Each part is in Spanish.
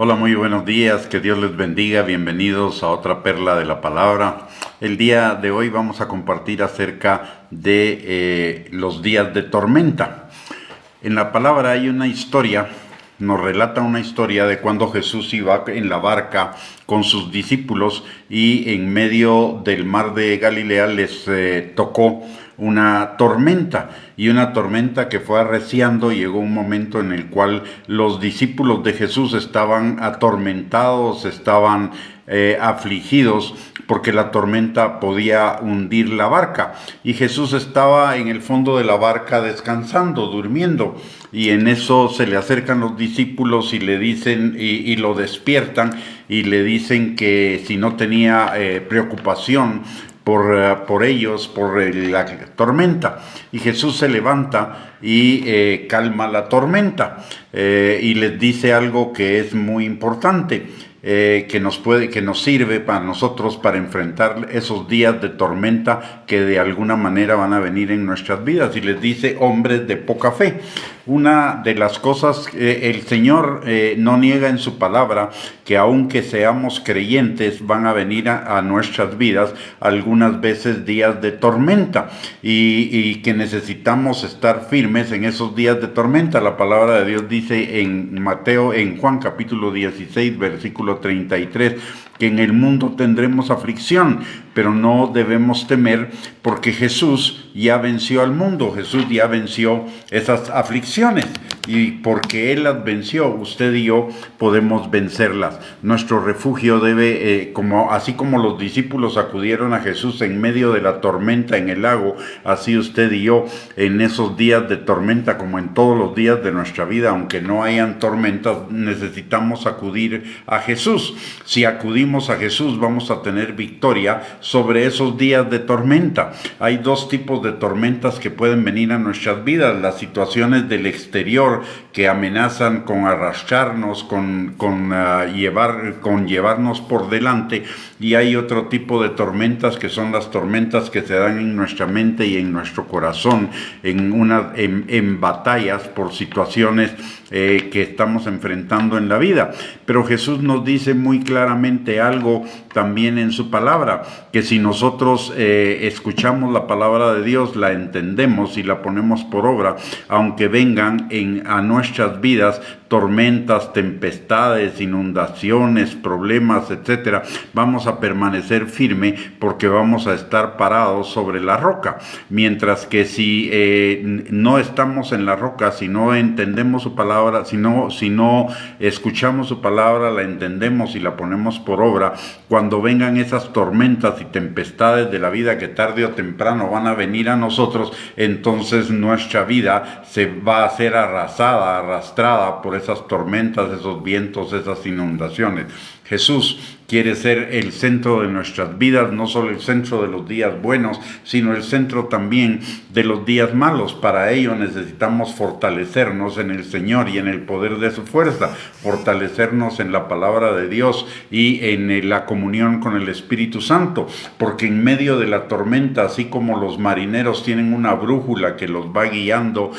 Hola, muy buenos días, que Dios les bendiga, bienvenidos a otra perla de la palabra. El día de hoy vamos a compartir acerca de los días de tormenta. En la palabra hay una historia, nos relata una historia de cuando Jesús iba en la barca con sus discípulos y en medio del mar de Galilea les tocó una tormenta, y una tormenta que fue arreciando. Llegó un momento en el cual los discípulos de Jesús estaban atormentados, estaban afligidos porque la tormenta podía hundir la barca, y Jesús estaba en el fondo de la barca descansando, durmiendo, y en eso se le acercan los discípulos y le dicen y lo despiertan y le dicen que si no tenía preocupación por ellos, por la tormenta. Y Jesús se levanta y calma la tormenta y les dice algo que es muy importante, que nos sirve para nosotros para enfrentar esos días de tormenta que de alguna manera van a venir en nuestras vidas. Y les dice: hombres de poca fe. Una de las cosas, el Señor no niega en su palabra que aunque seamos creyentes, van a venir a nuestras vidas algunas veces días de tormenta, y que necesitamos estar firmes en esos días de tormenta. La palabra de Dios dice en Juan capítulo 16, versículo 33, que en el mundo tendremos aflicción, pero no debemos temer, porque Jesús ya venció al mundo, Jesús ya venció esas aflicciones, y porque Él las venció, usted y yo podemos vencerlas. Nuestro refugio debe, así como los discípulos acudieron a Jesús en medio de la tormenta en el lago, así usted y yo en esos días de tormenta, como en todos los días de nuestra vida, aunque no hayan tormentas, necesitamos acudir a Jesús. Si acudimos a Jesús, vamos a tener victoria sobre esos días de tormenta. Hay dos tipos de tormentas que pueden venir a nuestras vidas: las situaciones del exterior que amenazan con arrastrarnos, con llevarnos por delante, y hay otro tipo de tormentas que son las tormentas que se dan en nuestra mente y en nuestro corazón, en batallas por situaciones que estamos enfrentando en la vida. Pero Jesús nos dice muy claramente algo también en su palabra, que si nosotros escuchamos la palabra de Dios, la entendemos y la ponemos por obra, aunque vengan a nuestras vidas tormentas, tempestades, inundaciones, problemas, etcétera, vamos a permanecer firme, porque vamos a estar parados sobre la roca. Mientras que si no estamos en la roca, si no entendemos su palabra, si no escuchamos su palabra, la entendemos y la ponemos por obra, cuando vengan esas tormentas y tempestades de la vida que tarde o temprano van a venir a nosotros, entonces nuestra vida se va a ser arrastrada por esas tormentas, esos vientos, esas inundaciones. Jesús quiere ser el centro de nuestras vidas, no solo el centro de los días buenos, sino el centro también de los días malos. Para ello necesitamos fortalecernos en el Señor y en el poder de su fuerza, fortalecernos en la palabra de Dios y en la comunión con el Espíritu Santo, porque en medio de la tormenta, así como los marineros tienen una brújula que los va guiando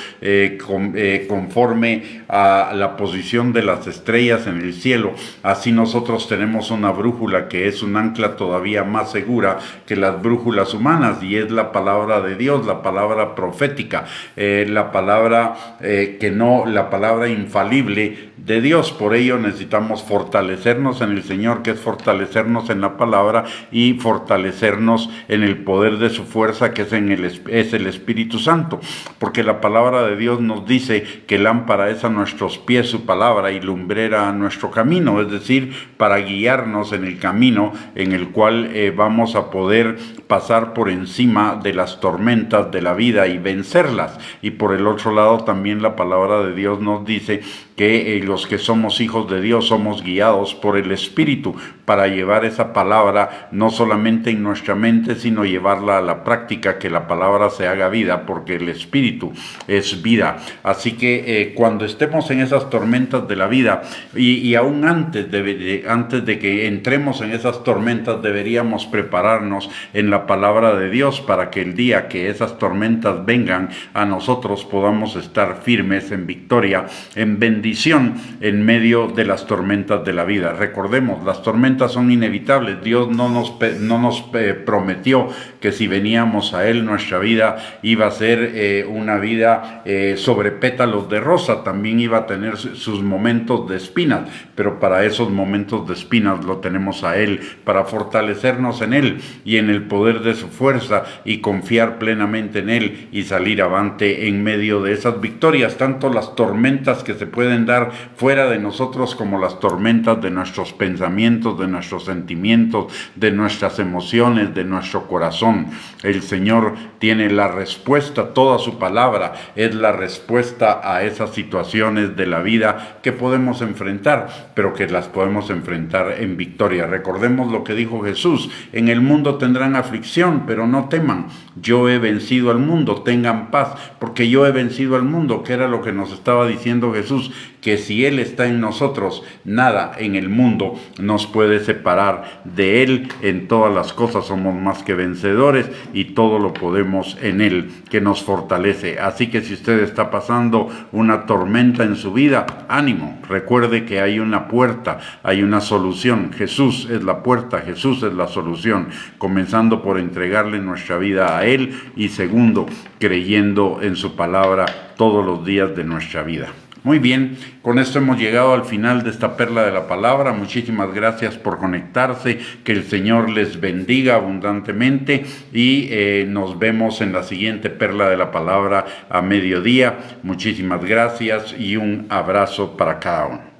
conforme a la posición de las estrellas en el cielo, así nosotros tenemos una brújula que es un ancla todavía más segura que las brújulas humanas, y es la palabra de Dios, la palabra profética, la palabra la palabra infalible de Dios. Por ello necesitamos fortalecernos en el Señor, que es fortalecernos en la palabra, y fortalecernos en el poder de su fuerza, que es el Espíritu Santo, porque la palabra de Dios nos dice que lámpara es a nuestros pies su palabra y lumbrera a nuestro camino, es decir, para guiarnos en el camino en el cual vamos a poder pasar por encima de las tormentas de la vida y vencerlas. Y por el otro lado, también la palabra de Dios nos dice que los que somos hijos de Dios somos guiados por el Espíritu para llevar esa palabra no solamente en nuestra mente, sino llevarla a la práctica, que la palabra se haga vida, porque el Espíritu es vida. Así que cuando estemos en esas tormentas de la vida, y aún antes de que entremos en esas tormentas, deberíamos prepararnos en la palabra de Dios, para que el día que esas tormentas vengan a nosotros podamos estar firmes en victoria, en bendición bendición en medio de las tormentas de la vida. Recordemos, las tormentas son inevitables. Dios no nos prometió que si veníamos a Él, nuestra vida iba a ser una vida sobre pétalos de rosa. También iba a tener sus momentos de espinas, pero para esos momentos de espinas lo tenemos a Él, para fortalecernos en Él y en el poder de su fuerza, y confiar plenamente en Él y salir avante en medio de esas victorias, tanto las tormentas que se pueden dar fuera de nosotros como las tormentas de nuestros pensamientos, de nuestros sentimientos, de nuestras emociones, de nuestro corazón. El Señor tiene la respuesta, toda su palabra es la respuesta a esas situaciones de la vida que podemos enfrentar, pero que las podemos enfrentar en victoria. Recordemos lo que dijo Jesús: en el mundo tendrán aflicción, pero no teman, yo he vencido al mundo, tengan paz, porque yo he vencido al mundo, que era lo que nos estaba diciendo Jesús, que si Él está en nosotros, nada en el mundo nos puede separar de Él. En todas las cosas somos más que vencedores y todo lo podemos en Él, que nos fortalece. Así que si usted está pasando una tormenta en su vida, ánimo, recuerde que hay una puerta, hay una solución. Jesús es la puerta, Jesús es la solución, comenzando por entregarle nuestra vida a Él, y segundo, creyendo en su palabra todos los días de nuestra vida. Muy bien, con esto hemos llegado al final de esta perla de la palabra. Muchísimas gracias por conectarse, que el Señor les bendiga abundantemente, y nos vemos en la siguiente perla de la palabra a mediodía. Muchísimas gracias y un abrazo para cada uno.